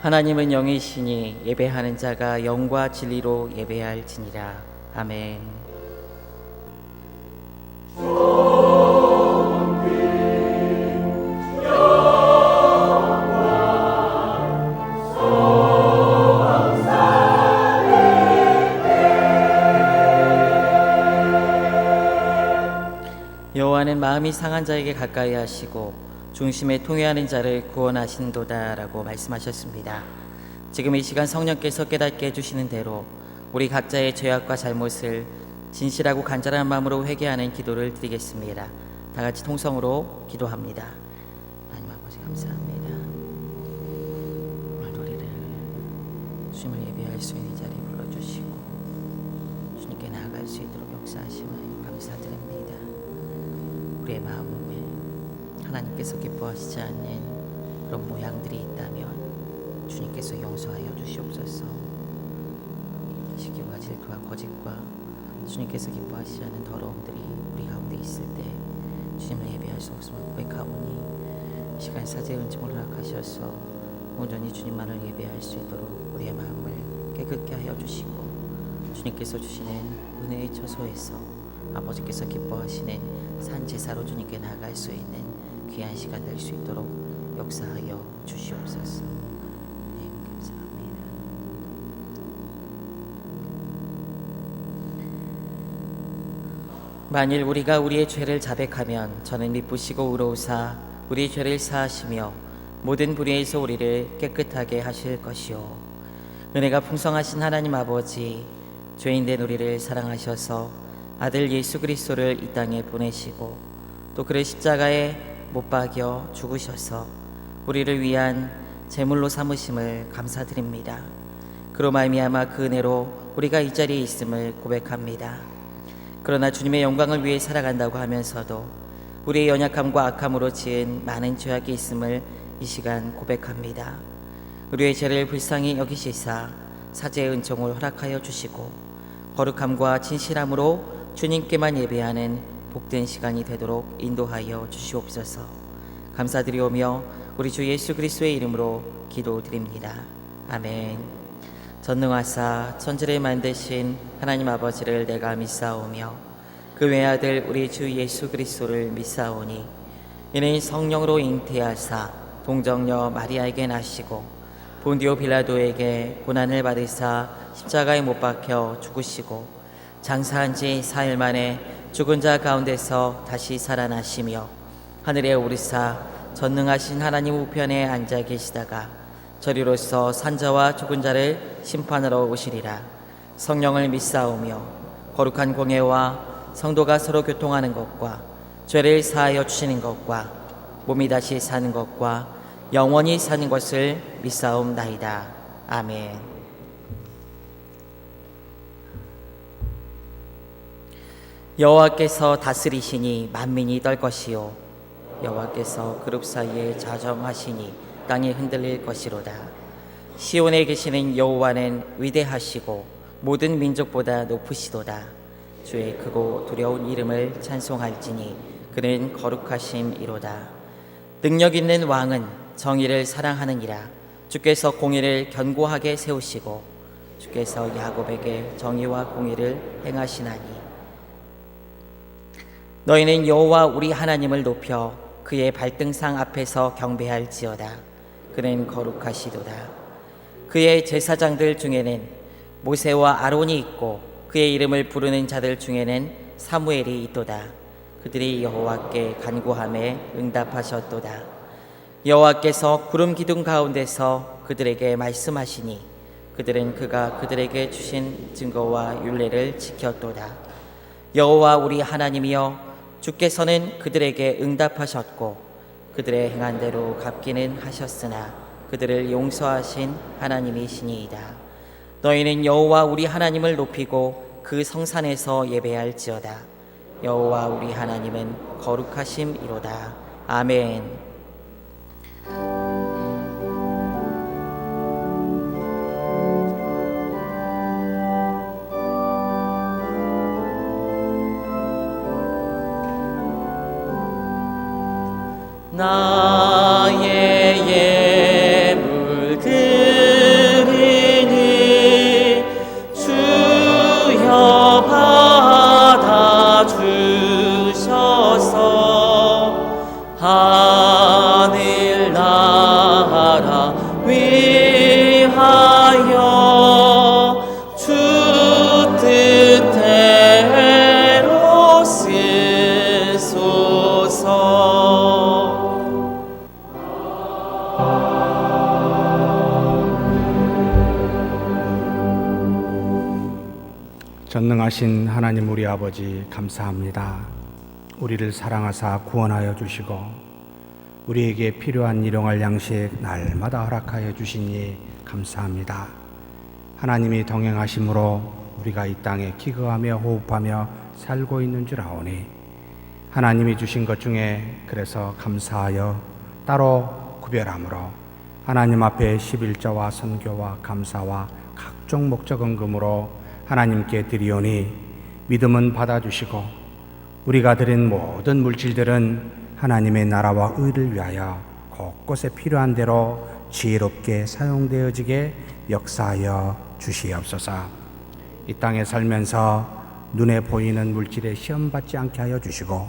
하나님은 영이시니 예배하는 자가 영과 진리로 예배할지니라. 아멘. 여호와는 마음이 상한 자에게 가까이 하시고 중심에 통회하는 자를 구원하신도다 라고 말씀하셨습니다. 지금 이 시간 성령께서 깨닫게 해주시는 대로 우리 각자의 죄악과 잘못을 진실하고 간절한 마음으로 회개하는 기도를 드리겠습니다. 다 같이 통성으로 기도합니다. 하나님 아버지 감사합니다. 오늘 우리를 주님을 예배할 수 있는 자리에 불러주시고 주님께 나아갈 수 있도록 역사하심을 감사드립니다. 우리의 마음에 하나님께서 기뻐하시지 않는 그런 모양들이 있다면 주님께서 용서하여 주시옵소서. 시기와 질투와 거짓과 주님께서 기뻐하시지 않는 더러움들이 우리 가운데 있을 때 주님을 예배할 수 없음을 고백하오니 이 시간 사죄의 은총을 허락하셔서 온전히 주님만을 예배할 수 있도록 우리의 마음을 깨끗게 하여 주시고 주님께서 주시는 은혜의 처소에서 아버지께서 기뻐하시는 산 제사로 주님께 나아갈 수 있는 귀한 시간 될 수 있도록 역사하여 주시옵소서. 네, 감사합니다. 만일 우리가 우리의 죄를 자백하면 저는 미쁘시고 의로우사 우리 죄를 사하시며 모든 불의에서 우리를 깨끗하게 하실 것이요 은혜가 풍성하신 하나님 아버지, 죄인된 우리를 사랑하셔서 아들 예수 그리스도를 이 땅에 보내시고 또 그를 십자가에 못 박여 죽으셔서 우리를 위한 제물로 삼으심을 감사드립니다. 그로 말미암아 그 은혜로 우리가 이 자리에 있음을 고백합니다. 그러나 주님의 영광을 위해 살아간다고 하면서도 우리의 연약함과 악함으로 지은 많은 죄악이 있음을 이 시간 고백합니다. 우리의 죄를 불쌍히 여기시사 사죄의 은총을 허락하여 주시고 거룩함과 진실함으로 주님께만 예배하는 복된 시간이 되도록 인도하여 주시옵소서. 감사드리오며 우리 주 예수 그리스도의 이름으로 기도드립니다. 아멘. 전능하사 천지를 만드신 하나님 아버지를 내가 믿사오며 그 외아들 우리 주 예수 그리스도를 믿사오니 이는 성령으로 잉태하사 동정녀 마리아에게 나시고 본디오 빌라도에게 고난을 받으사 십자가에 못 박혀 죽으시고 장사한 지 4일 만에 죽은 자 가운데서 다시 살아나시며 하늘에 오르사 전능하신 하나님 우편에 앉아 계시다가 저리로서 산자와 죽은 자를 심판하러 오시리라. 성령을 믿사오며 거룩한 공예와 성도가 서로 교통하는 것과 죄를 사하여 주시는 것과 몸이 다시 사는 것과 영원히 사는 것을 믿사옵나이다. 아멘. 여호와께서 다스리시니 만민이 떨 것이요 여호와께서 그룹 사이에 자정하시니 땅이 흔들릴 것이로다. 시온에 계시는 여호와는 위대하시고 모든 민족보다 높으시도다. 주의 크고 두려운 이름을 찬송할지니 그는 거룩하심이로다. 능력 있는 왕은 정의를 사랑하느니라. 주께서 공의를 견고하게 세우시고 주께서 야곱에게 정의와 공의를 행하시나니 너희는 여호와 우리 하나님을 높여 그의 발등상 앞에서 경배할지어다. 그는 거룩하시도다. 그의 제사장들 중에는 모세와 아론이 있고 그의 이름을 부르는 자들 중에는 사무엘이 있도다. 그들이 여호와께 간구함에 응답하셨도다. 여호와께서 구름 기둥 가운데서 그들에게 말씀하시니 그들은 그가 그들에게 주신 증거와 율례를 지켰도다. 여호와 우리 하나님이여 주께서는 그들에게 응답하셨고 그들의 행한 대로 갚기는 하셨으나 그들을 용서하신 하나님이시니이다. 너희는 여호와 우리 하나님을 높이고 그 성산에서 예배할지어다. 여호와 우리 하나님은 거룩하심이로다. 아멘. 나의 예물 전능하신 하나님 우리 아버지 감사합니다. 우리를 사랑하사 구원하여 주시고 우리에게 필요한 일용할 양식 날마다 허락하여 주시니 감사합니다. 하나님이 동행하심으로 우리가 이 땅에 기거하며 호흡하며 살고 있는 줄 아오니 하나님이 주신 것 중에 그래서 감사하여 따로 구별함으로 하나님 앞에 11조와 선교와 감사와 각종 목적 헌금으로 하나님께 드리오니 믿음은 받아주시고 우리가 드린 모든 물질들은 하나님의 나라와 의를 위하여 곳곳에 필요한 대로 지혜롭게 사용되어지게 역사하여 주시옵소서. 이 땅에 살면서 눈에 보이는 물질에 시험받지 않게 하여 주시고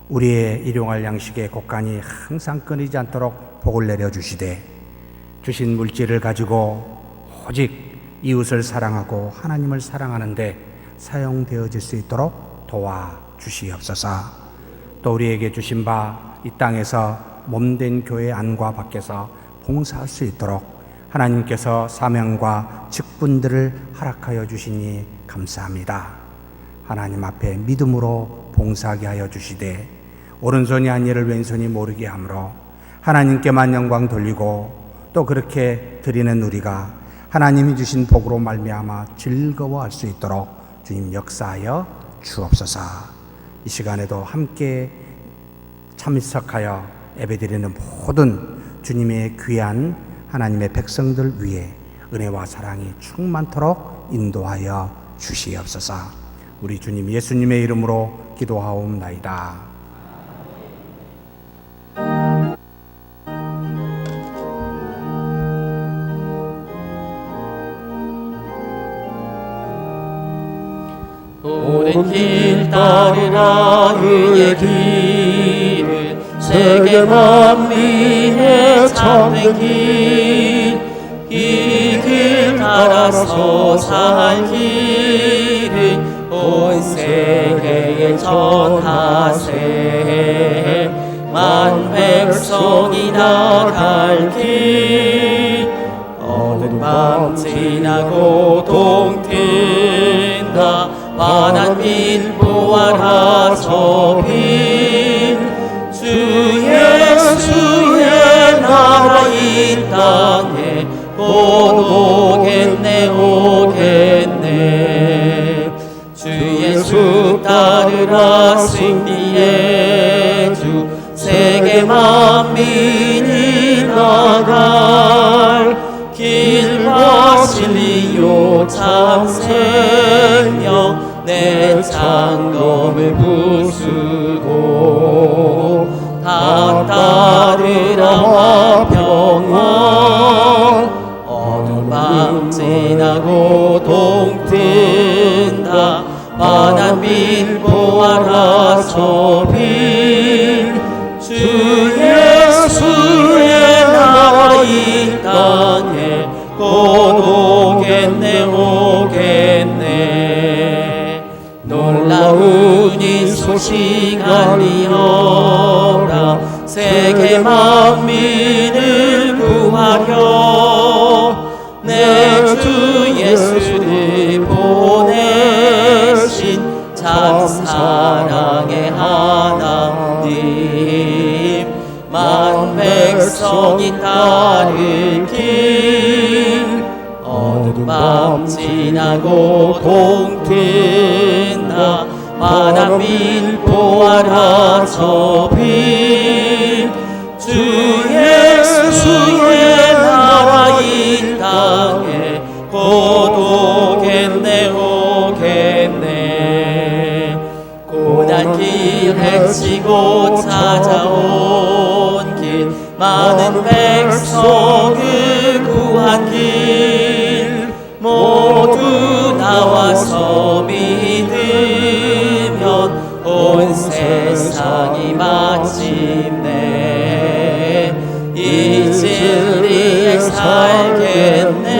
우리의 일용할 양식의 곡간이 항상 끊이지 않도록 복을 내려주시되 주신 물질을 가지고 오직 이웃을 사랑하고 하나님을 사랑하는데 사용되어질 수 있도록 도와주시옵소서. 또 우리에게 주신 바 이 땅에서 몸된 교회 안과 밖에서 봉사할 수 있도록 하나님께서 사명과 직분들을 허락하여 주시니 감사합니다. 하나님 앞에 믿음으로 봉사하게 하여 주시되 오른손이 한 일을 왼손이 모르게 하므로 하나님께만 영광 돌리고 또 그렇게 드리는 우리가 하나님이 주신 복으로 말미암아 즐거워할 수 있도록 주님 역사하여 주옵소서. 이 시간에도 함께 참석하여 예배드리는 모든 주님의 귀한 하나님의 백성들 위해 은혜와 사랑이 충만토록 인도하여 주시옵소서. 우리 주님 예수님의 이름으로 기도하옵나이다. 오랜 길 따르라 그의 길은 세계 만민의 참된 길, 이 길 따라서 살 길은 온 세계에 전하세. 만 백성이 나갈 길, 어두운 밤 지나고 동튼다. 환한 빛 보아라 저 빛, 주 예수의 나라 이 땅에 곧 오겠네 오겠네. 주 예수 따르라 승리의 주, 세계 만민이 나갈 길과 진리요 참 생명, 내 창검을 부수고 다 따르라 화평원. 어두운 밤 지나고 동튼다. 환한 빛 보아라 저 빛, 주 예수의 나라 이 땅에 곧 오겠네 오겠네. 놀라운 이 소식 알리어라. 세계 만민을 구하려 내 주 예수를 보내신 참 사랑의 하나님, 만 백성이 따를 길, 어두운 밤 지나고 동튼다. 환한 빛 보아라 저 빛, 주 예수의 나라 이 땅에 곧 오겠네 오겠네. 고난 길 헤치고 찾아온 길, 많은 백성을 구한 길, 모두 나와서 믿으면 온 세상이 마침내 이 진리에 살겠네.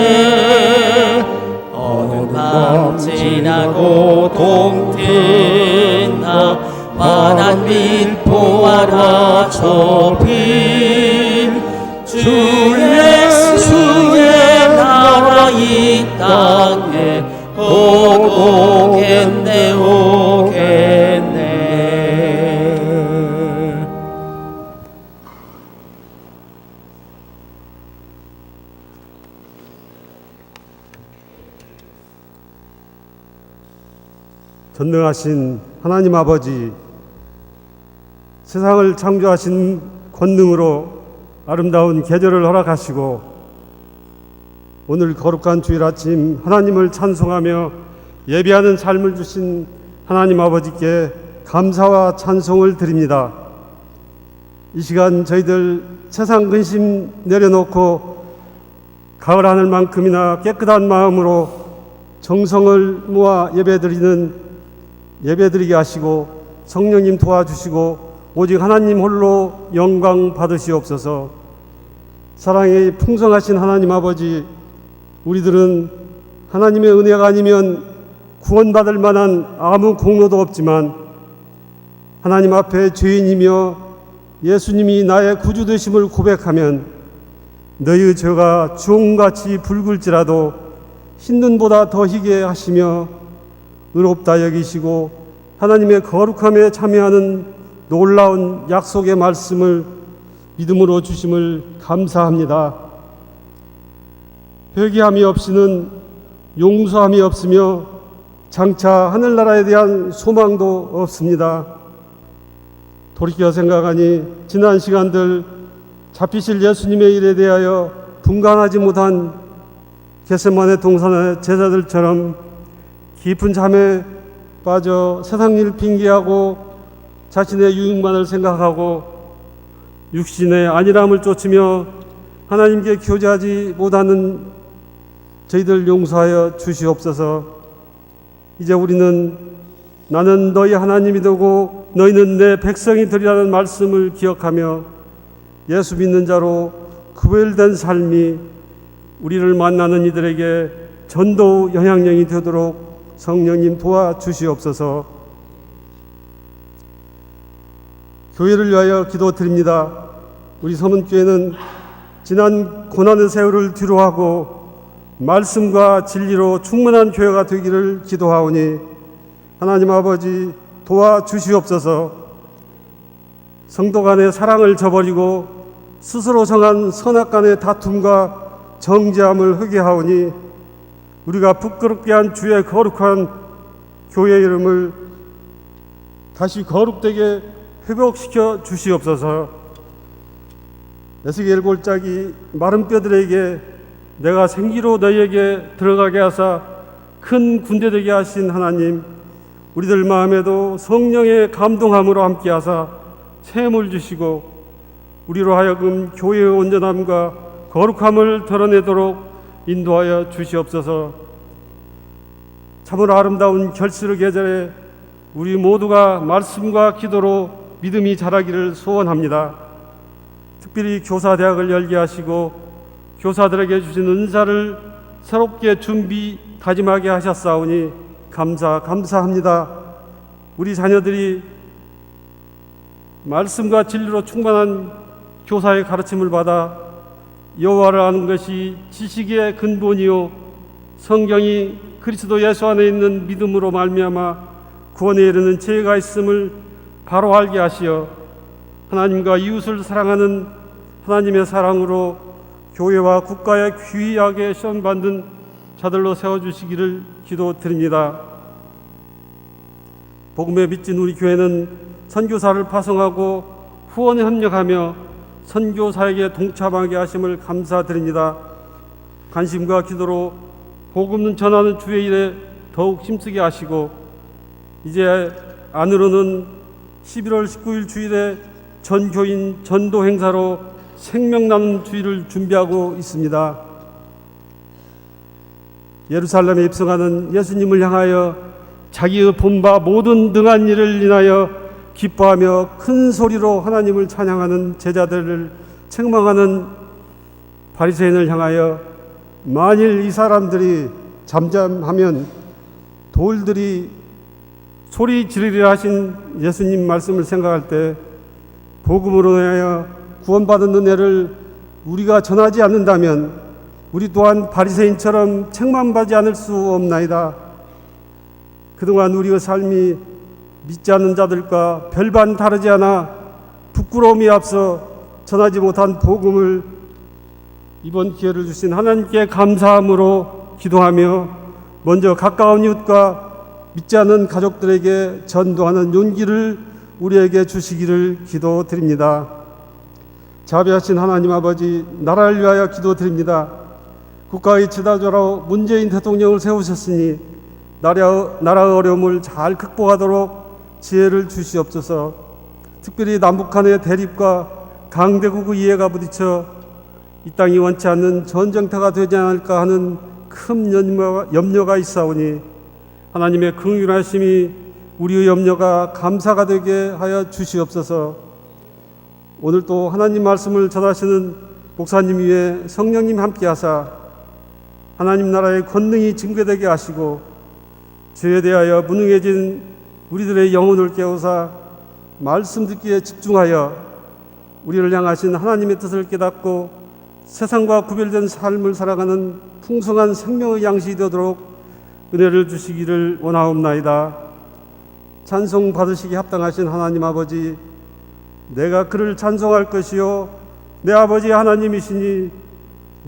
어느 밤 지나고 동튼다. 환한 빛 보아라 저 빛, 주 예수의 나라 이 땅에 오겠네 오겠네. 전능하신 하나님 아버지, 세상을 창조하신 권능으로 아름다운 계절을 허락하시고 오늘 거룩한 주일 아침 하나님을 찬송하며 예배하는 삶을 주신 하나님 아버지께 감사와 찬송을 드립니다. 이 시간 저희들 세상 근심 내려놓고 가을 하늘만큼이나 깨끗한 마음으로 정성을 모아 예배드리게 하시고 성령님 도와주시고 오직 하나님 홀로 영광 받으시옵소서. 사랑의 풍성하신 하나님 아버지, 우리들은 하나님의 은혜가 아니면 구원받을 만한 아무 공로도 없지만 하나님 앞에 죄인이며 예수님이 나의 구주 되심을 고백하면 너희의 죄가 주홍같이 붉을지라도 흰눈보다 더 희게 하시며 의롭다 여기시고 하나님의 거룩함에 참여하는 놀라운 약속의 말씀을 믿음으로 주심을 감사합니다. 회개함이 없이는 용서함이 없으며 장차 하늘나라에 대한 소망도 없습니다. 돌이켜 생각하니 지난 시간들 잡히실 예수님의 일에 대하여 분간하지 못한 겟세마네 동산의 제자들처럼 깊은 잠에 빠져 세상 일 핑계하고 자신의 유익만을 생각하고 육신의 안일함을 쫓으며 하나님께 교제하지 못하는 저희들 용서하여 주시옵소서. 이제 우리는 나는 너희 하나님이 되고 너희는 내 백성이 되리라는 말씀을 기억하며 예수 믿는 자로 구별된 삶이 우리를 만나는 이들에게 전도 영향력이 되도록 성령님 도와주시옵소서. 교회를 위하여 기도드립니다. 우리 서문교회는 지난 고난의 세월을 뒤로하고 말씀과 진리로 충만한 교회가 되기를 기도하오니 하나님 아버지 도와주시옵소서. 성도 간의 사랑을 저버리고 스스로 정한 선악간의 다툼과 정죄함을 회개하오니 우리가 부끄럽게 한 주의 거룩한 교회 이름을 다시 거룩되게 회복시켜 주시옵소서. 에스겔 골짜기 마른 뼈들에게 내가 생기로 너희에게 들어가게 하사 큰 군대 되게 하신 하나님, 우리들 마음에도 성령의 감동함으로 함께 하사 샘을 주시고 우리로 하여금 교회의 온전함과 거룩함을 드러내도록 인도하여 주시옵소서. 참으로 아름다운 결실의 계절에 우리 모두가 말씀과 기도로 믿음이 자라기를 소원합니다. 특별히 교사대학을 열게 하시고 교사들에게 주신 은사를 새롭게 다짐하게 하셨사오니 감사합니다. 우리 자녀들이 말씀과 진리로 충만한 교사의 가르침을 받아 여호와를 아는 것이 지식의 근본이요 성경이 그리스도 예수 안에 있는 믿음으로 말미암아 구원에 이르는 지혜가 있음을 바로 알게 하시어 하나님과 이웃을 사랑하는 하나님의 사랑으로 교회와 국가에 귀하게 시험받는 자들로 세워주시기를 기도드립니다. 복음에 빚진 우리 교회는 선교사를 파송하고 후원에 협력하며 선교사에게 동참하게 하심을 감사드립니다. 관심과 기도로 복음 전하는 주의 일에 더욱 힘쓰게 하시고 이제 안으로는 11월 19일 주일에 전교인 전도 행사로 생명 나눔 주일을 준비하고 있습니다. 예루살렘에 입성하는 예수님을 향하여 자기의 본바 모든 등한 일을 인하여 기뻐하며 큰 소리로 하나님을 찬양하는 제자들을 책망하는 바리새인을 향하여 만일 이 사람들이 잠잠하면 돌들이 소리 지르리라 하신 예수님 말씀을 생각할 때 복음으로 인하여 구원받은 은혜를 우리가 전하지 않는다면 우리 또한 바리새인처럼 책망받지 않을 수 없나이다. 그동안 우리의 삶이 믿지 않는 자들과 별반 다르지 않아 부끄러움이 앞서 전하지 못한 복음을 이번 기회를 주신 하나님께 감사함으로 기도하며 먼저 가까운 이웃과 믿지 않는 가족들에게 전도하는 용기를 우리에게 주시기를 기도드립니다. 자비하신 하나님 아버지, 나라를 위하여 기도드립니다. 국가의 지도자로 문재인 대통령을 세우셨으니 나라의 어려움을 잘 극복하도록 지혜를 주시옵소서. 특별히 남북 간의 대립과 강대국의 이해가 부딪혀 이 땅이 원치 않는 전쟁터가 되지 않을까 하는 큰 염려가 있사오니 하나님의 긍휼하심이 우리의 염려가 감사가 되게 하여 주시옵소서. 오늘 또 하나님 말씀을 전하시는 목사님 위에 성령님 함께하사 하나님 나라의 권능이 증거되게 하시고 죄에 대하여 무능해진 우리들의 영혼을 깨우사 말씀 듣기에 집중하여 우리를 향하신 하나님의 뜻을 깨닫고 세상과 구별된 삶을 살아가는 풍성한 생명의 양식이 되도록 은혜를 주시기를 원하옵나이다. 찬송 받으시기 합당하신 하나님 아버지, 내가 그를 찬송할 것이요 내 아버지 하나님이시니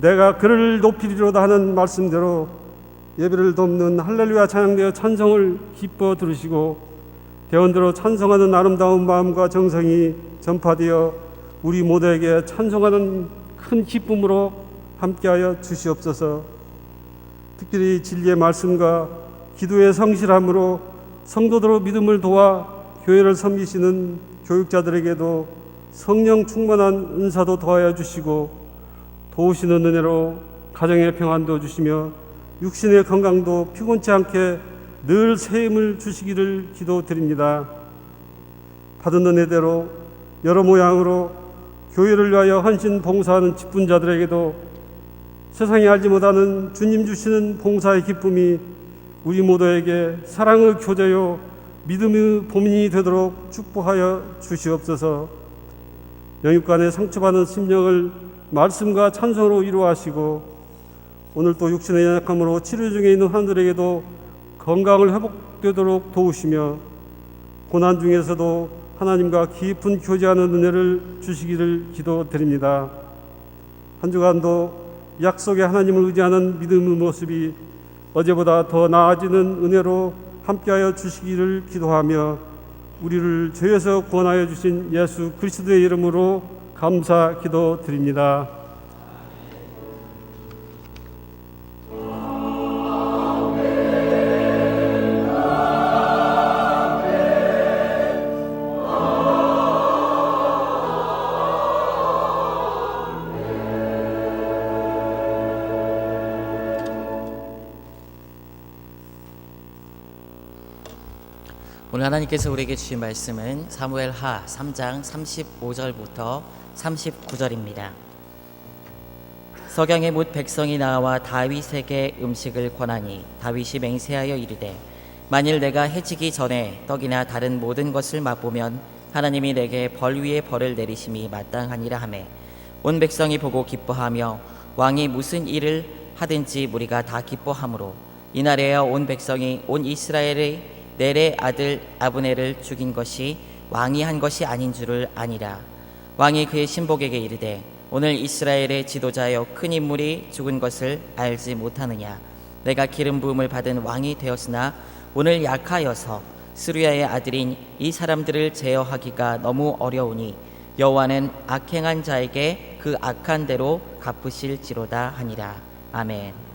내가 그를 높이리로다 하는 말씀대로 예배를 돕는 할렐루야 찬양되어 찬송을 기뻐 들으시고 대원대로 찬송하는 아름다운 마음과 정성이 전파되어 우리 모두에게 찬송하는 큰 기쁨으로 함께하여 주시옵소서. 특별히 진리의 말씀과 기도의 성실함으로 성도들의 믿음을 도와 교회를 섬기시는 교육자들에게도 성령 충만한 은사도 더하여 주시고 도우시는 은혜로 가정의 평안도 주시며 육신의 건강도 피곤치 않게 늘 새 힘을 주시기를 기도드립니다. 받은 은혜대로 여러 모양으로 교회를 위하여 헌신 봉사하는 직분자들에게도 세상이 알지 못하는 주님 주시는 봉사의 기쁨이 우리 모두에게 사랑의 교제요 믿음의 보민이 되도록 축복하여 주시옵소서. 영육간에 상처받은 심령을 말씀과 찬송으로 이루하시고 오늘 또 육신의 연약함으로 치료 중에 있는 환자들에게도 건강을 회복되도록 도우시며 고난 중에서도 하나님과 깊은 교제하는 은혜를 주시기를 기도드립니다. 한 주간도 약속의 하나님을 의지하는 믿음의 모습이 어제보다 더 나아지는 은혜로 함께하여 주시기를 기도하며 우리를 죄에서 구원하여 주신 예수 그리스도의 이름으로 감사 기도드립니다. 오늘 하나님께서 우리에게 주신 말씀은 사무엘하 3장 35절부터 39절입니다. 석양에 못 백성이 나와 다윗에게 음식을 권하니 다윗이 맹세하여 이르되 만일 내가 해지기 전에 떡이나 다른 모든 것을 맛보면 하나님이 내게 벌 위에 벌을 내리심이 마땅하니라 하매 온 백성이 보고 기뻐하며 왕이 무슨 일을 하든지 무리가 다 기뻐하므로 이날에야 온 백성이 온 이스라엘의 넬의 아들 아브넬을 죽인 것이 왕이 한 것이 아닌 줄을 아니라. 왕이 그의 신복에게 이르되 오늘 이스라엘의 지도자여 큰 인물이 죽은 것을 알지 못하느냐. 내가 기름 부음을 받은 왕이 되었으나 오늘 약하여서 스루야의 아들인 이 사람들을 제어하기가 너무 어려우니 여호와는 악행한 자에게 그 악한 대로 갚으실지로다 하니라. 아멘.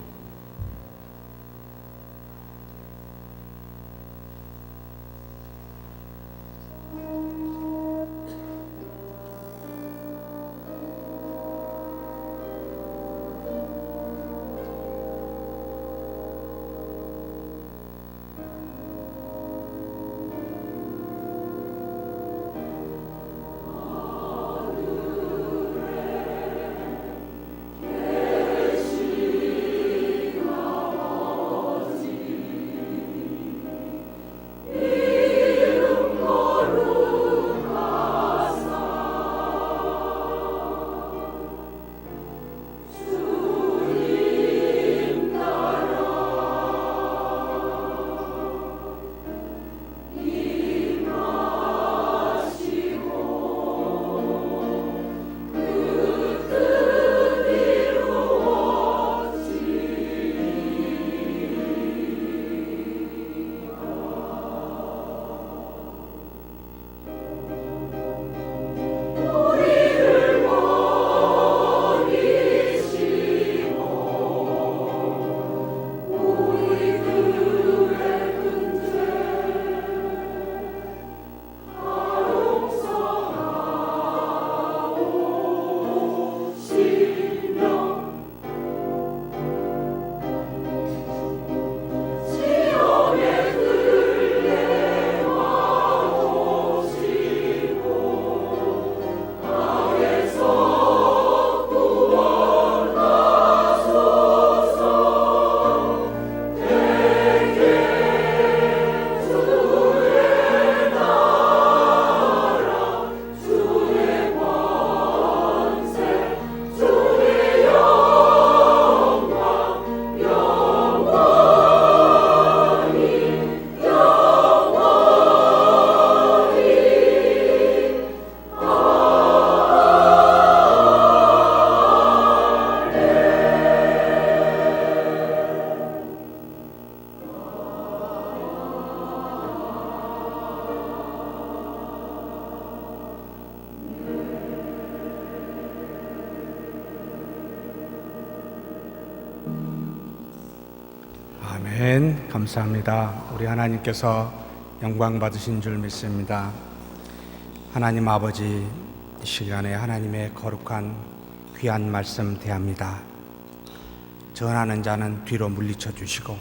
아멘. 감사합니다. 우리 하나님께서 영광 받으신 줄 믿습니다. 하나님 아버지, 이 시간에 하나님의 거룩한 귀한 말씀 대합니다. 전하는 자는 뒤로 물리쳐 주시고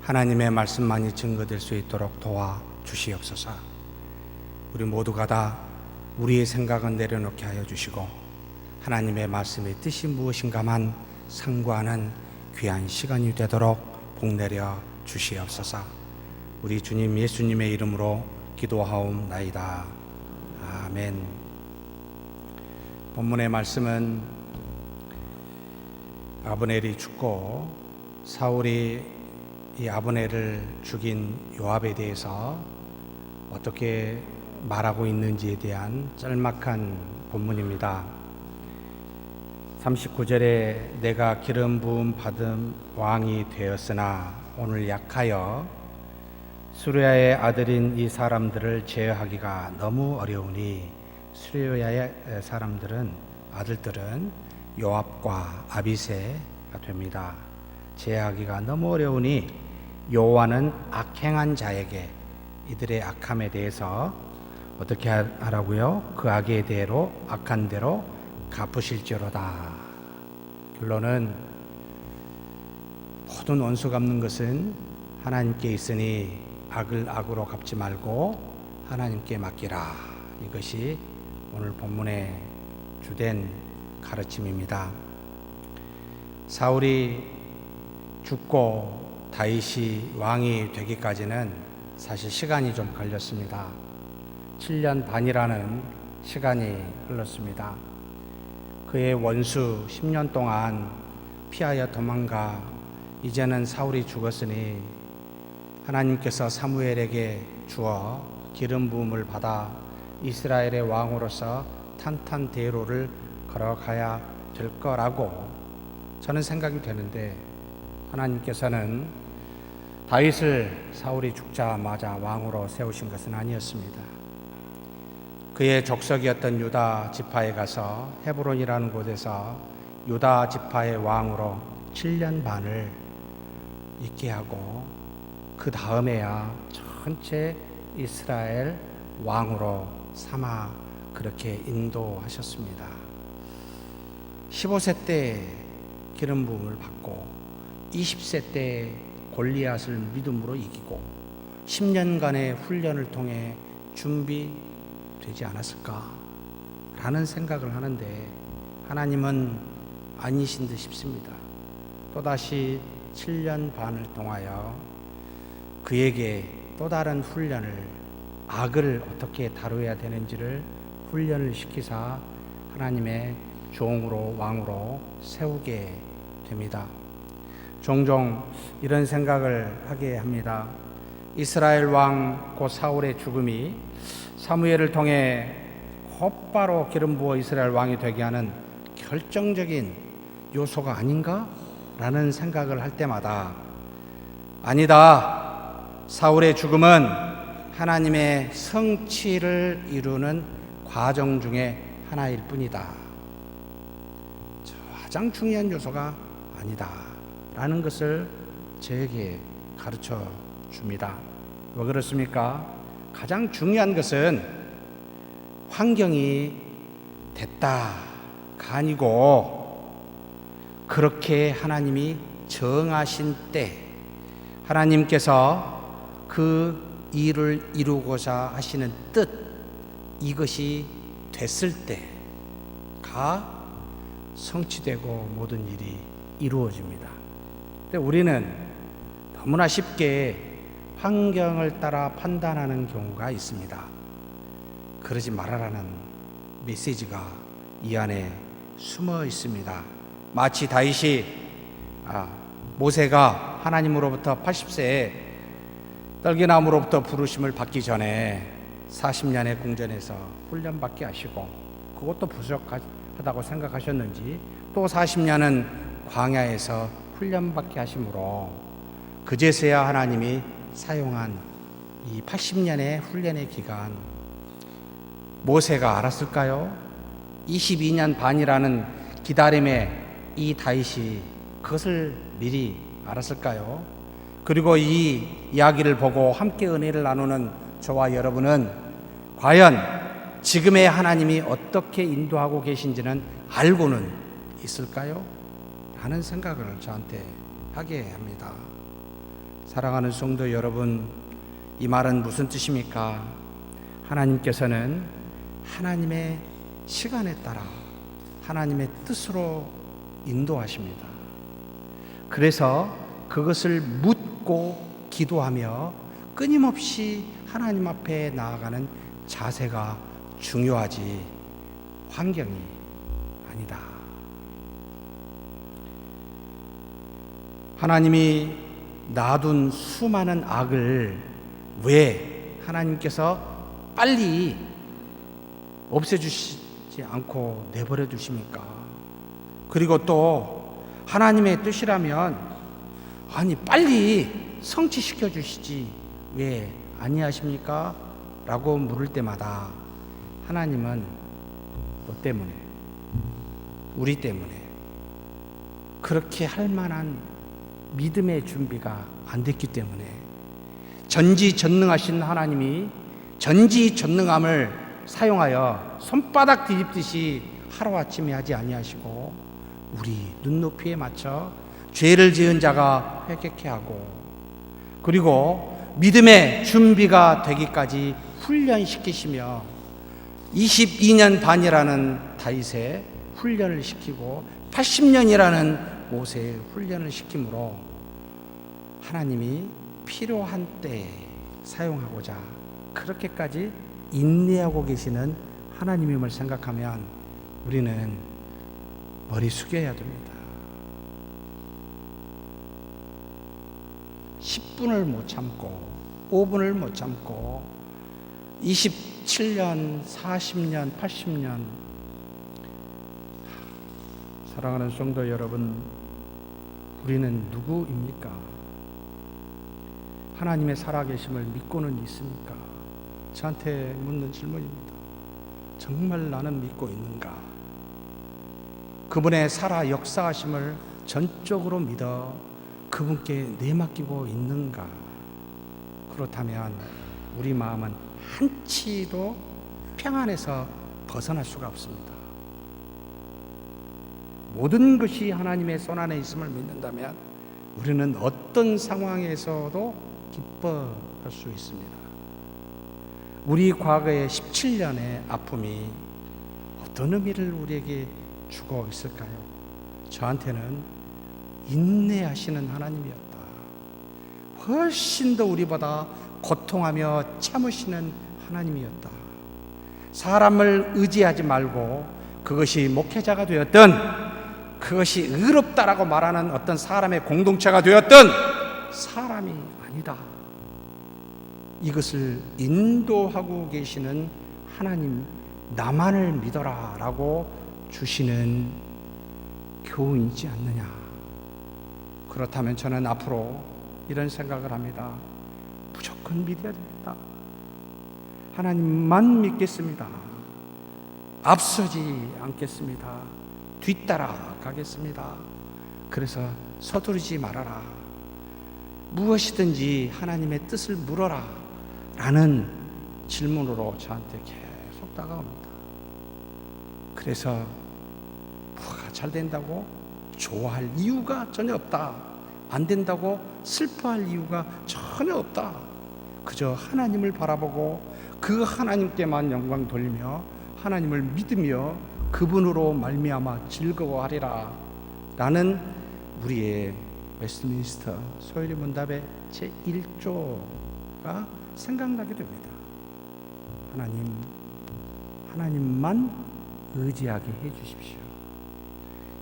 하나님의 말씀만이 증거될 수 있도록 도와 주시옵소서. 우리 모두가 다 우리의 생각은 내려놓게 하여 주시고 하나님의 말씀의 뜻이 무엇인가만 상고하는 귀한 시간이 되도록 복내려 주시옵소서. 우리 주님 예수님의 이름으로 기도하옵나이다. 아멘. 본문의 말씀은 아브넬이 죽고 사울이 이 아브넬을 죽인 요압에 대해서 어떻게 말하고 있는지에 대한 짤막한 본문입니다. 39절에 내가 기름 부음 받은 왕이 되었으나 오늘 약하여 수르야의 아들인 이 사람들을 제어하기가 너무 어려우니, 수르야의 아들들은 요압과 아비새가 됩니다. 제어하기가 너무 어려우니 여호와는 악행한 자에게 이들의 악함에 대해서 어떻게 하라고요? 그 악에 대로 악한 대로 갚으실지로다. 결론은 모든 원수 갚는 것은 하나님께 있으니 악을 악으로 갚지 말고 하나님께 맡기라. 이것이 오늘 본문의 주된 가르침입니다. 사울이 죽고 다윗이 왕이 되기까지는 사실 시간이 좀 걸렸습니다. 7년 반이라는 시간이 흘렀습니다. 그의 원수 10년 동안 피하여 도망가 이제는 사울이 죽었으니 하나님께서 사무엘에게 주어 기름 부음을 받아 이스라엘의 왕으로서 탄탄대로를 걸어가야 될 거라고 저는 생각이 되는데, 하나님께서는 다윗을 사울이 죽자마자 왕으로 세우신 것은 아니었습니다. 그의 족속이었던 유다 지파에 가서 헤브론이라는 곳에서 유다 지파의 왕으로 7년 반을 있게 하고 그 다음에야 전체 이스라엘 왕으로 삼아 그렇게 인도하셨습니다. 15세 때 기름 부음을 받고 20세 때 골리앗을 믿음으로 이기고 10년간의 훈련을 통해 준비되지 않았을까라는 생각을 하는데, 하나님은 아니신 듯 싶습니다. 또다시 7년 반을 통하여 그에게 또 다른 훈련을, 악을 어떻게 다루어야 되는지를 훈련을 시키사 하나님의 종으로 왕으로 세우게 됩니다. 종종 이런 생각을 하게 합니다. 이스라엘 왕 곧 사울의 죽음이 사무엘을 통해 곧바로 기름 부어 이스라엘 왕이 되게 하는 결정적인 요소가 아닌가? 라는 생각을 할 때마다 아니다. 사울의 죽음은 하나님의 성취를 이루는 과정 중에 하나일 뿐이다. 가장 중요한 요소가 아니다. 라는 것을 저에게 가르쳐 줍니다. 왜 그렇습니까? 가장 중요한 것은 환경이 됐다가 아니고, 그렇게 하나님이 정하신 때 하나님께서 그 일을 이루고자 하시는 뜻, 이것이 됐을 때가 성취되고 모든 일이 이루어집니다. 근데 우리는 너무나 쉽게 환경을 따라 판단하는 경우가 있습니다. 그러지 말아라는 메시지가 이 안에 숨어 있습니다. 마치 다윗이 모세가 하나님으로부터 80세에 떨기나무로부터 부르심을 받기 전에 40년의 궁전에서 훈련받게 하시고, 그것도 부족하다고 생각하셨는지 또 40년은 광야에서 훈련받게 하심으로 그제서야 하나님이 사용한 이 80년의 훈련의 기간, 모세가 알았을까요? 22년 반이라는 기다림의 이 다윗이 그것을 미리 알았을까요? 그리고 이 이야기를 보고 함께 은혜를 나누는 저와 여러분은 과연 지금의 하나님이 어떻게 인도하고 계신지는 알고는 있을까요? 하는 생각을 저한테 하게 합니다. 사랑하는 성도 여러분, 이 말은 무슨 뜻입니까? 하나님께서는 하나님의 시간에 따라 하나님의 뜻으로 인도하십니다. 그래서 그것을 묻고 기도하며 끊임없이 하나님 앞에 나아가는 자세가 중요하지 환경이 아니다. 하나님이 놔둔 수많은 악을 왜 하나님께서 빨리 없애주시지 않고 내버려 두십니까? 그리고 또 하나님의 뜻이라면 아니 빨리 성취시켜 주시지 왜 아니하십니까? 라고 물을 때마다 하나님은 너 때문에, 우리 때문에 그렇게 할 만한 믿음의 준비가 안 됐기 때문에 전지전능하신 하나님이 전지전능함을 사용하여 손바닥 뒤집듯이 하루아침에 하지 아니하시고 우리 눈높이에 맞춰 죄를 지은 자가 회개케 하고 그리고 믿음의 준비가 되기까지 훈련시키시며 22년 반이라는 다윗의 훈련을 시키고 80년이라는 모세의 훈련을 시키므로 하나님이 필요한 때에 사용하고자 그렇게까지 인내하고 계시는 하나님임을 생각하면 우리는 머리 숙여야 됩니다. 10분을 못 참고 5분을 못 참고 27년, 40년, 80년 사랑하는 성도 여러분, 우리는 누구입니까? 하나님의 살아계심을 믿고는 있습니까? 저한테 묻는 질문입니다. 정말 나는 믿고 있는가? 그분의 살아 역사하심을 전적으로 믿어 그분께 내맡기고 있는가? 그렇다면 우리 마음은 한치도 평안에서 벗어날 수가 없습니다. 모든 것이 하나님의 손안에 있음을 믿는다면 우리는 어떤 상황에서도 기뻐할 수 있습니다. 우리 과거의 17년의 아픔이 어떤 의미를 우리에게 주고 있을까요? 저한테는 인내하시는 하나님이었다. 훨씬 더 우리보다 고통하며 참으시는 하나님이었다. 사람을 의지하지 말고 그것이 목회자가 되었든 그것이 의롭다라고 말하는 어떤 사람의 공동체가 되었든 사람이 아니다. 이것을 인도하고 계시는 하나님 나만을 믿어라 라고 주시는 교훈이지 않느냐. 그렇다면 저는 앞으로 이런 생각을 합니다. 무조건 믿어야 됩니다. 하나님만 믿겠습니다. 앞서지 않겠습니다. 뒤따라 가겠습니다. 그래서 서두르지 말아라. 무엇이든지 하나님의 뜻을 물어라 라는 질문으로 저한테 계속 다가옵니다. 그래서 뭐가 잘 된다고 좋아할 이유가 전혀 없다. 안 된다고 슬퍼할 이유가 전혀 없다. 그저 하나님을 바라보고 그 하나님께만 영광 돌리며 하나님을 믿으며 그분으로 말미암아 즐거워하리라 라는 우리의 웨스트민스터 소요리 문답의 제1조가 생각나게 됩니다. 하나님만 의지하게 해 주십시오.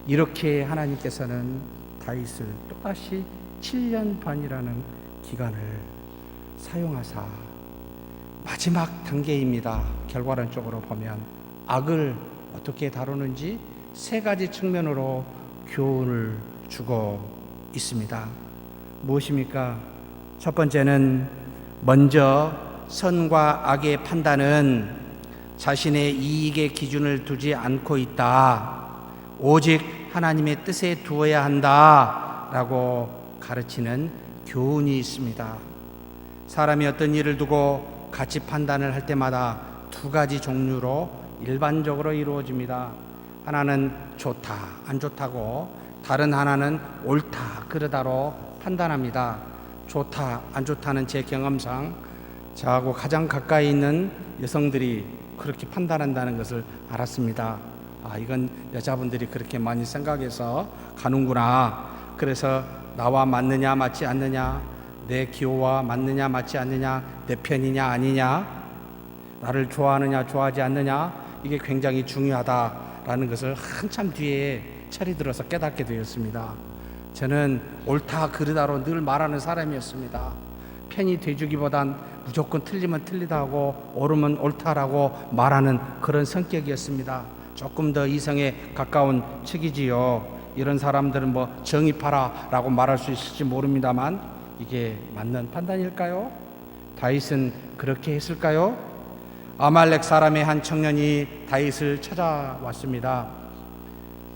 이렇게 하나님께서는 다윗을 또다시 7년 반이라는 기간을 사용하사 마지막 단계입니다. 결과론적으로 보면 악을 어떻게 다루는지 세 가지 측면으로 교훈을 주고 있습니다. 무엇입니까? 첫 번째는 먼저 선과 악의 판단은 자신의 이익의 기준을 두지 않고 있다. 오직 하나님의 뜻에 두어야 한다 라고 가르치는 교훈이 있습니다. 사람이 어떤 일을 두고 가치 판단을 할 때마다 두 가지 종류로 일반적으로 이루어집니다. 하나는 좋다, 안 좋다고, 다른 하나는 옳다, 그르다로 판단합니다. 좋다, 안 좋다는 제 경험상 저하고 가장 가까이 있는 여성들이 그렇게 판단한다는 것을 알았습니다. 아, 이건 여자분들이 그렇게 많이 생각해서 가는구나. 그래서 나와 맞느냐 맞지 않느냐, 내 기호와 맞느냐 맞지 않느냐, 내 편이냐 아니냐, 나를 좋아하느냐 좋아하지 않느냐, 이게 굉장히 중요하다라는 것을 한참 뒤에 철이 들어서 깨닫게 되었습니다. 저는 옳다 그르다로 늘 말하는 사람이었습니다. 편이 돼주기보단 무조건 틀리면 틀리다 하고 옳으면 옳다라고 말하는 그런 성격이었습니다. 조금 더 이성에 가까운 측이지요. 이런 사람들은 뭐 정의파라 라고 말할 수 있을지 모릅니다만, 이게 맞는 판단일까요? 다윗은 그렇게 했을까요? 아말렉 사람의 한 청년이 다윗을 찾아왔습니다.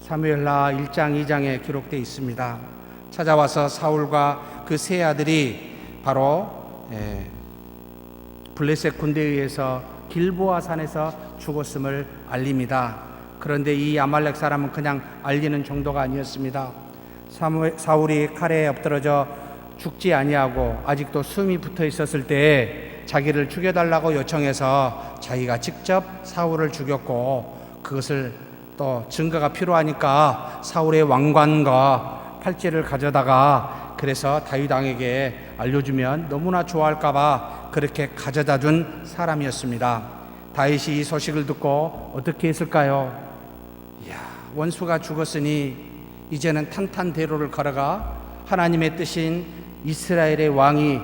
사무엘하 1장 2장에 기록되어 있습니다. 찾아와서 사울과 그 세 아들이 바로 블레셋 군대에 의해서 길보아 산에서 죽었음을 알립니다. 그런데 이 아말렉 사람은 그냥 알리는 정도가 아니었습니다. 사울이 칼에 엎드러져 죽지 아니하고 아직도 숨이 붙어 있었을 때 자기를 죽여달라고 요청해서 자기가 직접 사울을 죽였고, 그것을 또 증거가 필요하니까 사울의 왕관과 팔찌를 가져다가 그래서 다윗 왕에게 알려주면 너무나 좋아할까봐 그렇게 가져다 준 사람이었습니다. 다윗이 이 소식을 듣고 어떻게 했을까요? 이야, 원수가 죽었으니 이제는 탄탄대로를 걸어가 하나님의 뜻인 이스라엘의 왕이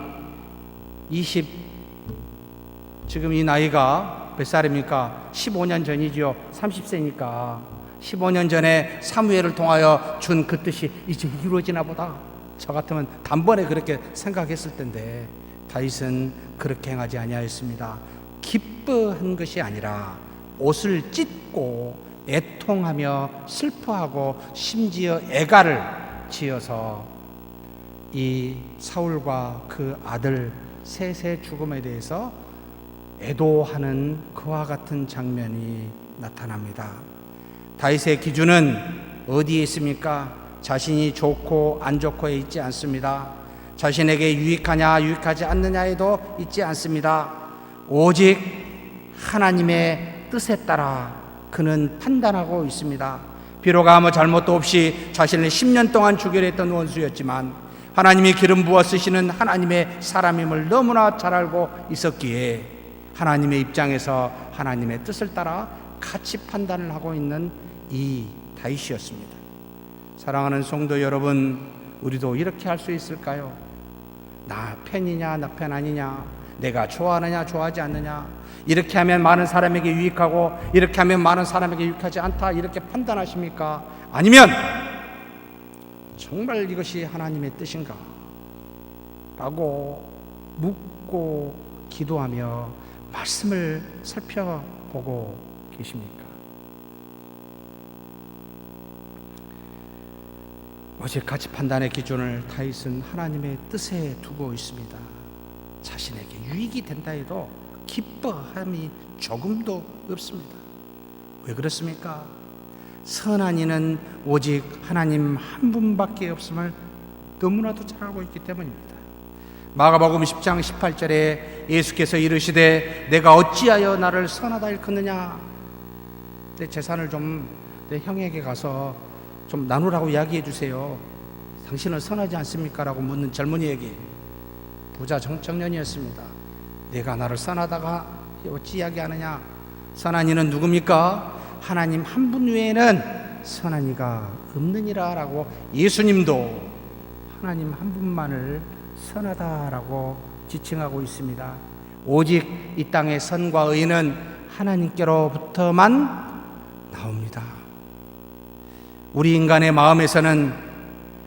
지금 이 나이가 몇 살입니까? 15년 전이죠. 30세니까 15년 전에 사무엘을 통하여 준 그 뜻이 이제 이루어지나 보다. 저 같으면 단번에 그렇게 생각했을 텐데 다윗은 그렇게 행하지 아니하였습니다. 기뻐한 것이 아니라 옷을 찢고 애통하며 슬퍼하고 심지어 애가를 지어서 이 사울과 그 아들 셋의 죽음에 대해서 애도하는 그와 같은 장면이 나타납니다. 다윗의 기준은 어디에 있습니까? 자신이 좋고 안 좋고에 있지 않습니다. 자신에게 유익하냐 유익하지 않느냐에도 있지 않습니다. 오직 하나님의 뜻에 따라 그는 판단하고 있습니다. 비록 아무 잘못도 없이 자신을 10년 동안 죽이려 했던 원수였지만 하나님이 기름 부어 쓰시는 하나님의 사람임을 너무나 잘 알고 있었기에 하나님의 입장에서 하나님의 뜻을 따라 같이 판단을 하고 있는 이 다윗이었습니다. 사랑하는 성도 여러분, 우리도 이렇게 할 수 있을까요? 나 편이냐 나 편 아니냐, 내가 좋아하느냐 좋아하지 않느냐, 이렇게 하면 많은 사람에게 유익하고 이렇게 하면 많은 사람에게 유익하지 않다, 이렇게 판단하십니까? 아니면 정말 이것이 하나님의 뜻인가? 라고 묻고 기도하며 말씀을 살펴보고 계십니까? 오직 가치 판단의 기준을 다윗은 하나님의 뜻에 두고 있습니다. 자신에게 유익이 된다 해도 기뻐함이 조금도 없습니다. 왜 그렇습니까? 선한 이는 오직 하나님 한 분밖에 없음을 너무나도 잘 알고 있기 때문입니다. 마가복음 10장 18절에 예수께서 이르시되 내가 어찌하여 나를 선하다 일컫느냐, 내 재산을 좀 내 형에게 가서 좀 나누라고 이야기해 주세요. 당신은 선하지 않습니까? 라고 묻는 젊은이에게, 부자 청년이었습니다. 내가 나를 선하다가 어찌 이야기하느냐? 선한 이는 누굽니까? 하나님 한 분 외에는 선한 이가 없느니라 라고 예수님도 하나님 한 분만을 선하다라고 지칭하고 있습니다. 오직 이 땅의 선과 의는 하나님께로부터만 나옵니다. 우리 인간의 마음에서는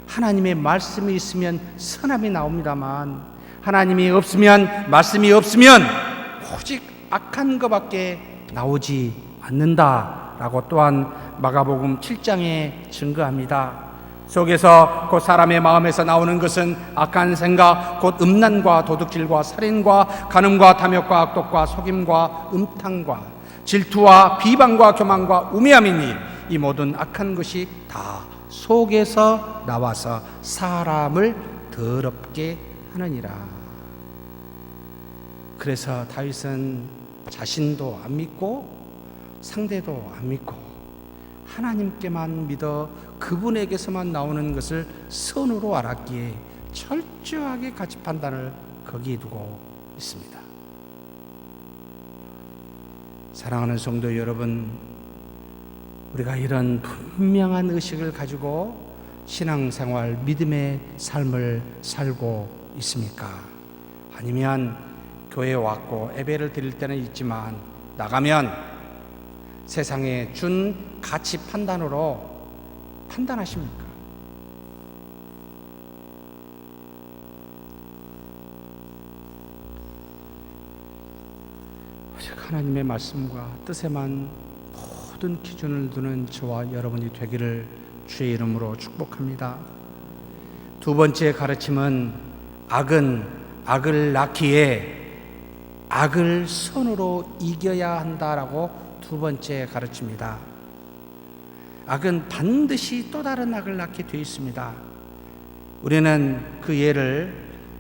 하나님의 말씀이 있으면 선함이 나옵니다만 하나님이 없으면, 말씀이 없으면 오직 악한 것밖에 나오지 않는다라고 또한 마가복음 7장에 증거합니다. 속에서 곧 사람의 마음에서 나오는 것은 악한 생각, 곧 음란과 도둑질과 살인과 간음과 탐욕과 악독과 속임과 음탕과 질투와 비방과 교만과 우매함이니 이 모든 악한 것이 다 속에서 나와서 사람을 더럽게 하느니라. 그래서 다윗은 자신도 안 믿고 상대도 안 믿고 하나님께만 믿어 그분에게서만 나오는 것을 선으로 알았기에 철저하게 가치 판단을 거기에 두고 있습니다. 사랑하는 성도 여러분, 우리가 이런 분명한 의식을 가지고 신앙생활, 믿음의 삶을 살고 있습니까? 아니면 교회에 왔고 예배를 드릴 때는 있지만 나가면 세상에 준 가치 판단으로 판단하십니까? 오직 하나님의 말씀과 뜻에만 모든 기준을 두는 저와 여러분이 되기를 주의 이름으로 축복합니다. 두 번째 가르침은 악은 악을 낳기에 악을 선으로 이겨야 한다라고 두 번째 가르칩니다. 악은 반드시 또 다른 악을 낳게 되어 있습니다. 우리는 그 예를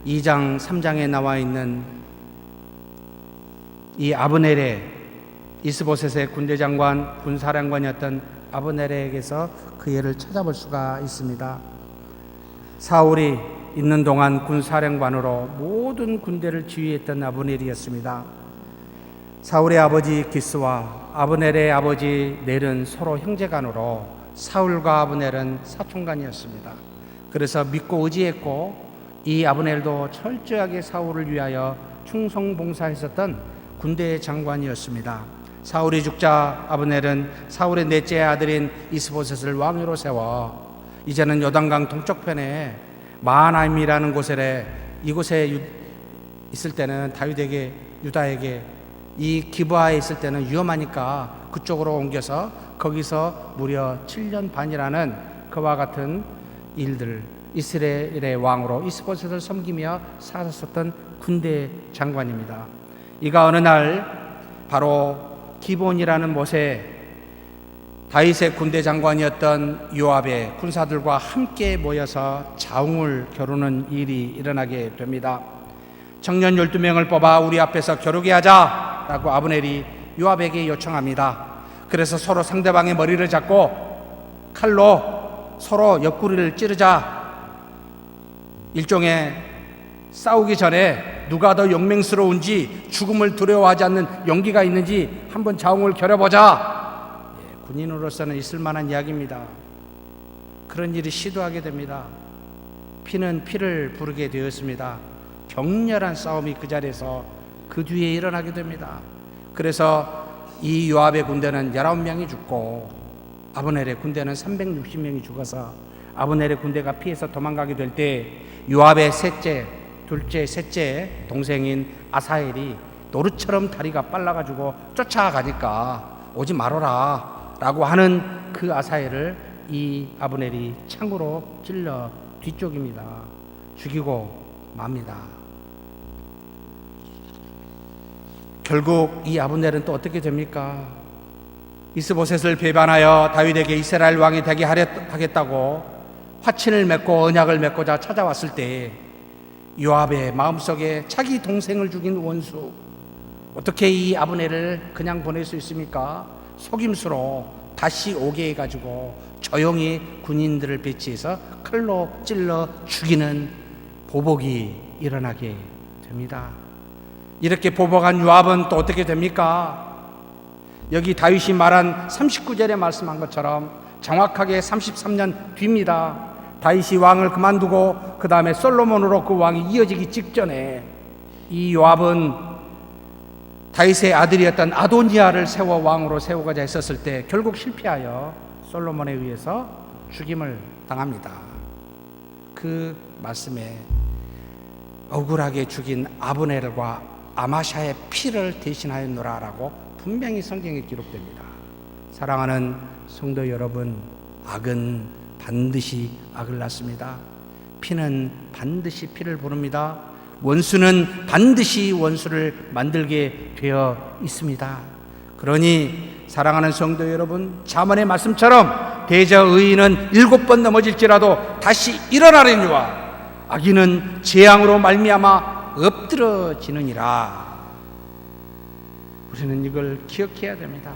2장 3장에 나와 있는 이 아브넬의 이스보셋의 군대장관 군사령관이었던 아브넬에게서 그 예를 찾아볼 수가 있습니다. 사울이 있는 동안 군사령관으로 모든 군대를 지휘했던 아브넬이었습니다. 사울의 아버지 기스와 아브넬의 아버지 넬은 서로 형제간으로 사울과 아브넬은 사촌간이었습니다. 그래서 믿고 의지했고 이 아브넬도 철저하게 사울을 위하여 충성봉사했었던 군대 장관이었습니다. 사울이 죽자 아브넬은 사울의 넷째 아들인 이스보셋을 왕으로 세워 이제는 요단강 동쪽편에 마하나임이라는 곳에 이곳에 있을 때는 다윗에게 유다에게 이 기브아에 있을 때는 위험하니까 그쪽으로 옮겨서 거기서 무려 7년 반이라는 그와 같은 일들 이스라엘의 왕으로 이스보셋을 섬기며 살았었던 군대 장관입니다. 이가 어느 날 바로 기본이라는 곳에 다윗의 군대 장관이었던 요압의 군사들과 함께 모여서 자웅을 겨루는 일이 일어나게 됩니다. 청년 12명을 뽑아 우리 앞에서 겨루게 하자라고 아브넬이 요압에게 요청합니다. 그래서 서로 상대방의 머리를 잡고 칼로 서로 옆구리를 찌르자. 일종의 싸우기 전에 누가 더 용맹스러운지 죽음을 두려워하지 않는 용기가 있는지 한번 자웅을 겨뤄보자. 군인으로서는 있을 만한 이야기입니다. 그런 일이 시도하게 됩니다. 피는 피를 부르게 되었습니다. 격렬한 싸움이 그 자리에서 그 뒤에 일어나게 됩니다. 그래서 이 요압의 군대는 19명이 죽고 아브넬의 군대는 360명이 죽어서 아브넬의 군대가 피해서 도망가게 될 때 요압의 셋째 동생인 아사헬이 노루처럼 다리가 빨라가지고 쫓아가니까 오지 말아라 라고 하는 그 아사헬을 이 아브넬이 창으로 찔러 뒤쪽입니다. 죽이고 맙니다. 결국 이 아브넬은 또 어떻게 됩니까? 이스보셋을 배반하여 다윗에게 이스라엘 왕이 되게 하겠다고 화친을 맺고 언약을 맺고자 찾아왔을 때 요압의 마음속에 자기 동생을 죽인 원수, 어떻게 이 아브넬을 그냥 보낼 수 있습니까? 속임수로 다시 오게 해가지고 조용히 군인들을 배치해서 칼로 찔러 죽이는 보복이 일어나게 됩니다. 이렇게 보복한 요압은 또 어떻게 됩니까? 여기 다윗이 말한 39절에 말씀한 것처럼 정확하게 33년 뒤입니다. 다윗이 왕을 그만두고 그 다음에 솔로몬으로 그 왕이 이어지기 직전에 이 요압은 다윗의 아들이었던 아도니아를 세워 왕으로 세우고자 했었을 때 결국 실패하여 솔로몬에 의해서 죽임을 당합니다. 그 말씀에 억울하게 죽인 아브넬과 아마샤의 피를 대신하였노라라고 분명히 성경에 기록됩니다. 사랑하는 성도 여러분, 악은 반드시 악을 낳습니다. 피는 반드시 피를 부릅니다. 원수는 반드시 원수를 만들게 되어 있습니다. 그러니 사랑하는 성도 여러분, 잠언의 말씀처럼 대저 의인은 7번 넘어질지라도 다시 일어나려니와 악인은 재앙으로 말미암아 엎드러지느니라. 우리는 이걸 기억해야 됩니다.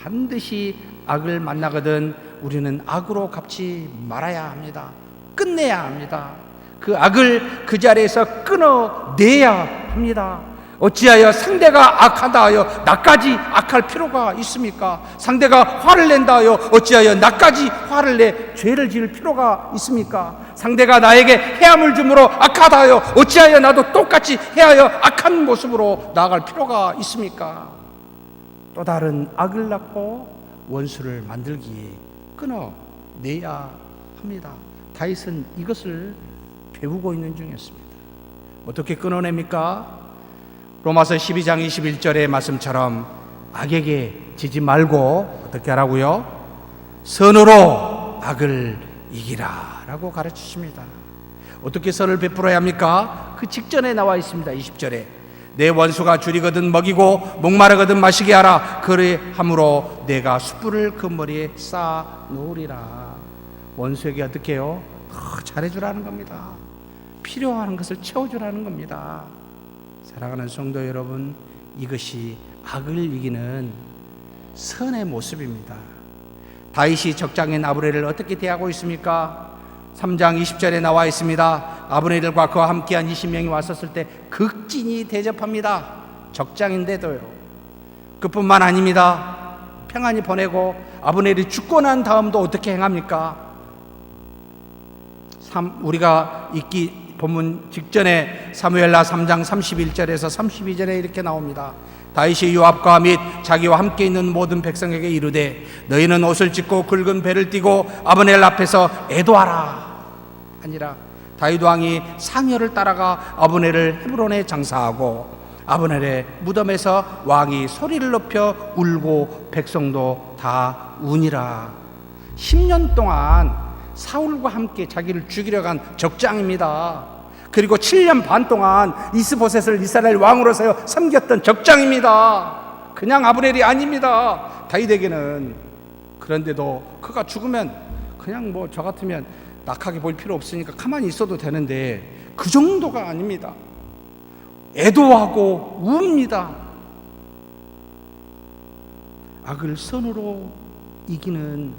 반드시 악을 만나거든 우리는 악으로 갚지 말아야 합니다. 끝내야 합니다. 그 악을 그 자리에서 끊어내야 합니다. 어찌하여 상대가 악하다 하여 나까지 악할 필요가 있습니까? 상대가 화를 낸다 하여 어찌하여 나까지 화를 내 죄를 지을 필요가 있습니까? 상대가 나에게 해함을 주므로 악하다 하여 어찌하여 나도 똑같이 해하여 악한 모습으로 나아갈 필요가 있습니까? 또 다른 악을 낳고 원수를 만들기에 끊어내야 합니다. 다윗은 이것을 배우고 있는 중이었습니다. 어떻게 끊어냅니까? 로마서 12장 21절의 말씀처럼 악에게 지지 말고 어떻게 하라고요? 선으로 악을 이기라 라고 가르치십니다. 어떻게 선을 베풀어야 합니까? 그 직전에 나와 있습니다. 20절에 내 원수가 줄이거든 먹이고 목마르거든 마시게 하라. 그리함으로 내가 숯불을 그 머리에 쌓아 놓으리라. 원수에게 어떻게 해요? 더 잘해주라는 겁니다. 필요한 것을 채워주라는 겁니다. 사랑하는 성도 여러분, 이것이 악을 이기는 선의 모습입니다. 다윗이 적장인 아브넬을 어떻게 대하고 있습니까? 3장 20절에 나와 있습니다. 아브넬과 그와 함께한 20명이 왔었을 때 극진히 대접합니다. 적장인데도요. 그뿐만 아닙니다. 평안히 보내고 아브넬이 죽고 난 다음도 어떻게 행합니까? 우리가 읽기 본문 직전에 사무엘하 3장 31절에서 32절에 이렇게 나옵니다. 다윗이 요압과 및 자기와 함께 있는 모든 백성에게 이르되 너희는 옷을 찢고 굵은 배를 띠고 아브넬 앞에서 애도하라. 아니라 다윗 왕이 상여를 따라가 아브넬을 헤브론에 장사하고 아브넬의 무덤에서 왕이 소리를 높여 울고 백성도 다 우니라. 10년 동안 사울과 함께 자기를 죽이려 간 적장입니다. 그리고 7년 반 동안 이스보셋을 이스라엘 왕으로 세워 섬겼던 적장입니다. 그냥 아브넬이 아닙니다. 다윗에게는. 그런데도 그가 죽으면 그냥 뭐 저 같으면 낙하게 볼 필요 없으니까 가만히 있어도 되는데 그 정도가 아닙니다. 애도하고 웁니다. 악을 선으로 이기는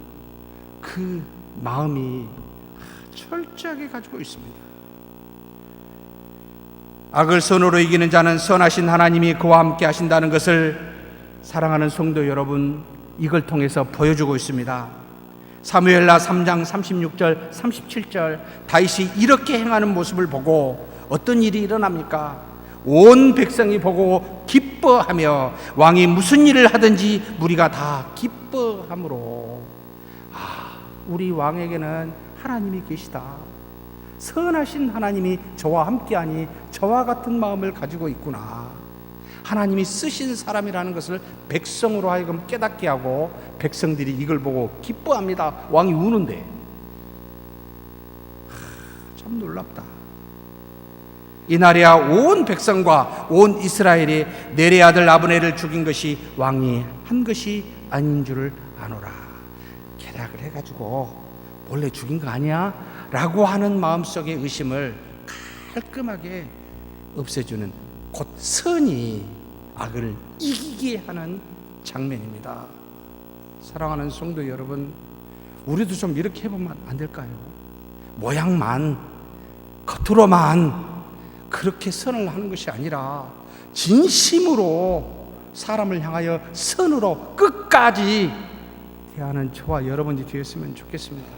그 마음이 철저하게 가지고 있습니다. 악을 선으로 이기는 자는 선하신 하나님이 그와 함께 하신다는 것을 사랑하는 성도 여러분, 이걸 통해서 보여주고 있습니다. 사무엘하 3장 36절 37절 다윗이 이렇게 행하는 모습을 보고 어떤 일이 일어납니까? 온 백성이 보고 기뻐하며 왕이 무슨 일을 하든지 무리가 다 기뻐하므로 우리 왕에게는 하나님이 계시다. 선하신 하나님이 저와 함께하니 저와 같은 마음을 가지고 있구나. 하나님이 쓰신 사람이라는 것을 백성으로 하여금 깨닫게 하고 백성들이 이걸 보고 기뻐합니다. 왕이 우는데 참 놀랍다. 이날이야 온 백성과 온 이스라엘이 내레 아들 아브넬을 죽인 것이 왕이 한 것이 아닌 줄을 아노라. 계략을 해가지고 원래 죽인 거 아니야? 라고 하는 마음속의 의심을 깔끔하게 없애주는 곧 선이 악을 이기게 하는 장면입니다. 사랑하는 성도 여러분, 우리도 좀 이렇게 해보면 안 될까요? 모양만, 겉으로만 그렇게 선을 하는 것이 아니라 진심으로 사람을 향하여 선으로 끝까지 대하는 저와 여러분이 되었으면 좋겠습니다.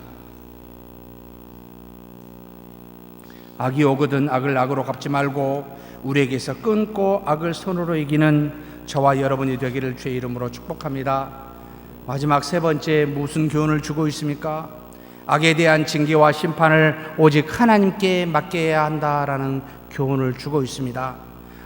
악이 오거든 악을 악으로 갚지 말고 우리에게서 끊고 악을 선으로 이기는 저와 여러분이 되기를 주의 이름으로 축복합니다. 마지막 세 번째, 무슨 교훈을 주고 있습니까? 악에 대한 징계와 심판을 오직 하나님께 맡겨야 한다라는 교훈을 주고 있습니다.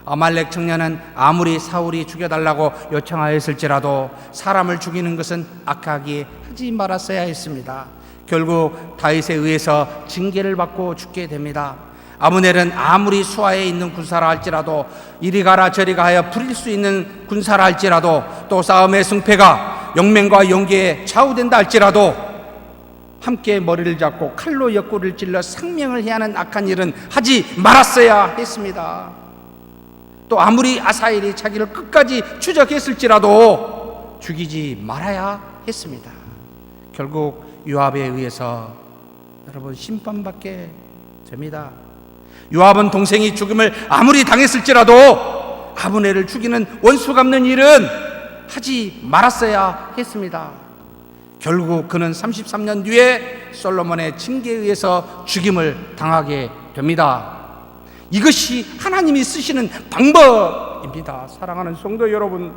아말렉 청년은 아무리 사울이 죽여달라고 요청하였을지라도 사람을 죽이는 것은 악하게 하지 말았어야 했습니다. 결국 다윗에 의해서 징계를 받고 죽게 됩니다. 아브넬은 아무리 수하에 있는 군사라 할지라도, 이리 가라 저리 가 하여 부릴 수 있는 군사라 할지라도, 또 싸움의 승패가 영맹과 용기에 좌우된다 할지라도 함께 머리를 잡고 칼로 옆구리를 찔러 상명을 해야 하는 악한 일은 하지 말았어야 했습니다. 또 아무리 아사엘이 자기를 끝까지 추적했을지라도 죽이지 말아야 했습니다. 결국 요압에 의해서 여러분 심판받게 됩니다. 요압은 동생이 죽음을 아무리 당했을지라도 아브넬을 죽이는 원수 갚는 일은 하지 말았어야 했습니다. 결국 그는 33년 뒤에 솔로몬의 징계에 의해서 죽임을 당하게 됩니다. 이것이 하나님이 쓰시는 방법입니다. 사랑하는 성도 여러분,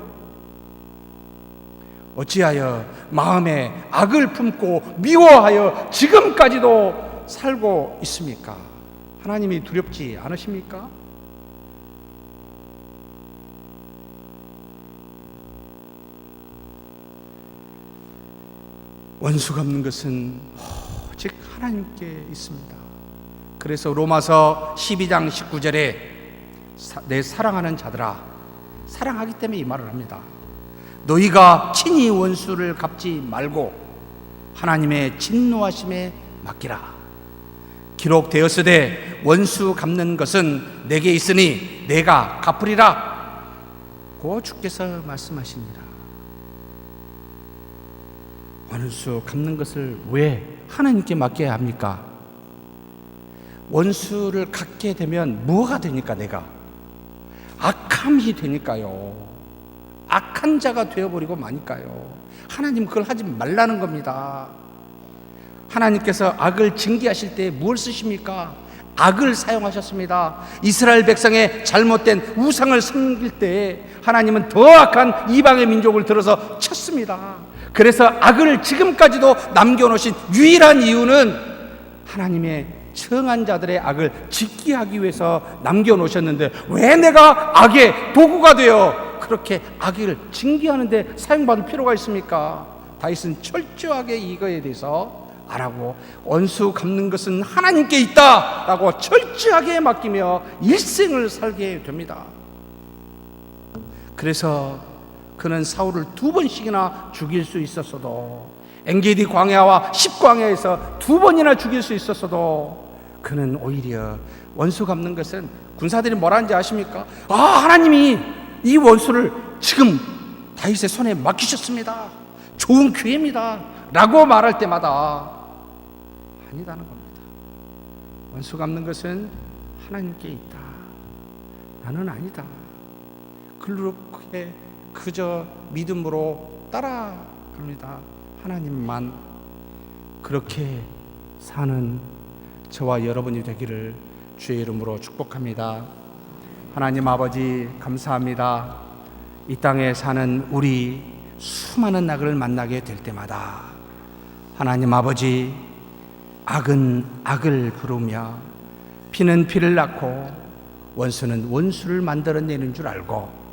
어찌하여 마음에 악을 품고 미워하여 지금까지도 살고 있습니까? 하나님이 두렵지 않으십니까? 원수 갚는 것은 오직 하나님께 있습니다. 그래서 로마서 12장 19절에 내 사랑하는 자들아, 사랑하기 때문에 이 말을 합니다. 너희가 친히 원수를 갚지 말고 하나님의 진노하심에 맡기라. 기록되었으되 원수 갚는 것은 내게 있으니 내가 갚으리라 고 주께서 말씀하시니라. 원수 갚는 것을 왜 하나님께 맡겨야 합니까? 원수를 갚게 되면 뭐가 되니까? 내가 악함이 되니까요. 악한 자가 되어버리고 마니까요. 하나님 그걸 하지 말라는 겁니다. 하나님께서 악을 징계하실 때 뭘 쓰십니까? 악을 사용하셨습니다. 이스라엘 백성의 잘못된 우상을 섬길 때 하나님은 더 악한 이방의 민족을 들어서 쳤습니다. 그래서 악을 지금까지도 남겨놓으신 유일한 이유는 하나님의 청한 자들의 악을 짓게 하기 위해서 남겨놓으셨는데, 왜 내가 악의 도구가 되어 그렇게 악을 징계하는데 사용받을 필요가 있습니까? 다윗은 철저하게 이거에 대해서 알아고 원수 갚는 것은 하나님께 있다라고 철저하게 맡기며 일생을 살게 됩니다. 그래서 그는 사울을 2번씩이나 죽일 수 있었어도, 엔게디 광야와 십광야에서 2번이나 죽일 수 있었어도 그는 오히려 원수 갚는 것은, 군사들이 뭐라는지 아십니까? 아, 하나님이 이 원수를 지금 다윗의 손에 맡기셨습니다. 좋은 기회입니다 라고 말할 때마다 아니다는 겁니다. 원수 갚는 것은 하나님께 있다. 나는 아니다. 그렇게 그저 믿음으로 따라갑니다. 하나님만. 그렇게 사는 저와 여러분이 되기를 주의 이름으로 축복합니다. 하나님 아버지, 감사합니다. 이 땅에 사는 우리 수많은 악을 만나게 될 때마다 하나님 아버지, 악은 악을 부르며 피는 피를 낳고 원수는 원수를 만들어내는 줄 알고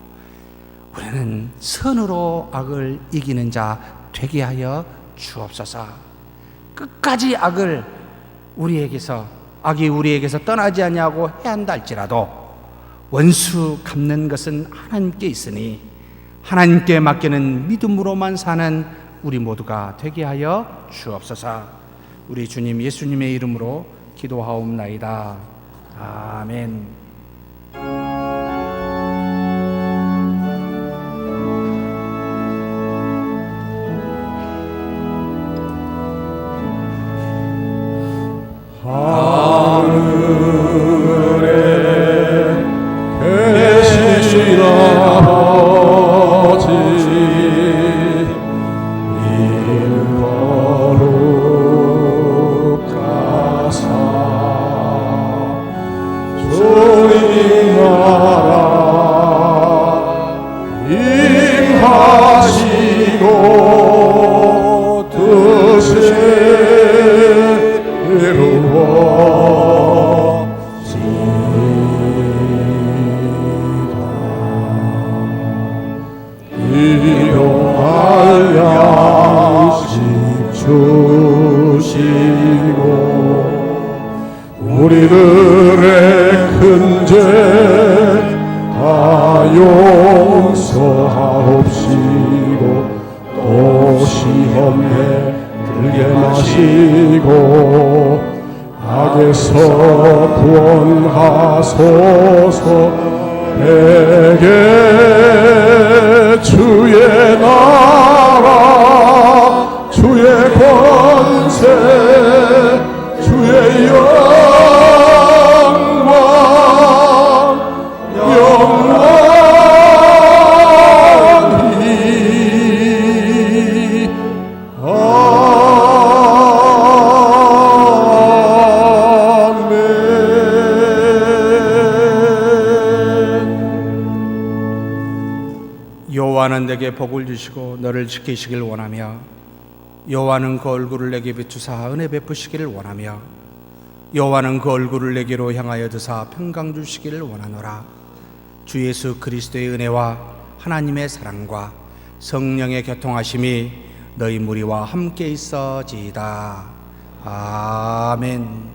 우리는 선으로 악을 이기는 자 되게 하여 주옵소서. 끝까지 악이 우리에게서 떠나지 아니하고 해야 한다 할지라도 원수 갚는 것은 하나님께 있으니 하나님께 맡기는 믿음으로만 사는 우리 모두가 되게 하여 주옵소서. 우리 주님 예수님의 이름으로 기도하옵나이다. 아멘. 일용할 양식 주시 우리들의 큰 죄 다 용서하옵시고 또 시험에 들게 마시고 악에서 구원하소서. 내게 주의 나라 주의 권세 주의 영광 영원히 여호와는 내게 복을 주시고 너를 지키시길 원하며 여호와는 그 얼굴을 내게 비추사 은혜 베푸시기를 원하며 여호와는 그 얼굴을 내게로 향하여 드사 평강 주시기를 원하노라. 주 예수 그리스도의 은혜와 하나님의 사랑과 성령의 교통하심이 너희 무리와 함께 있어지이다. 아멘.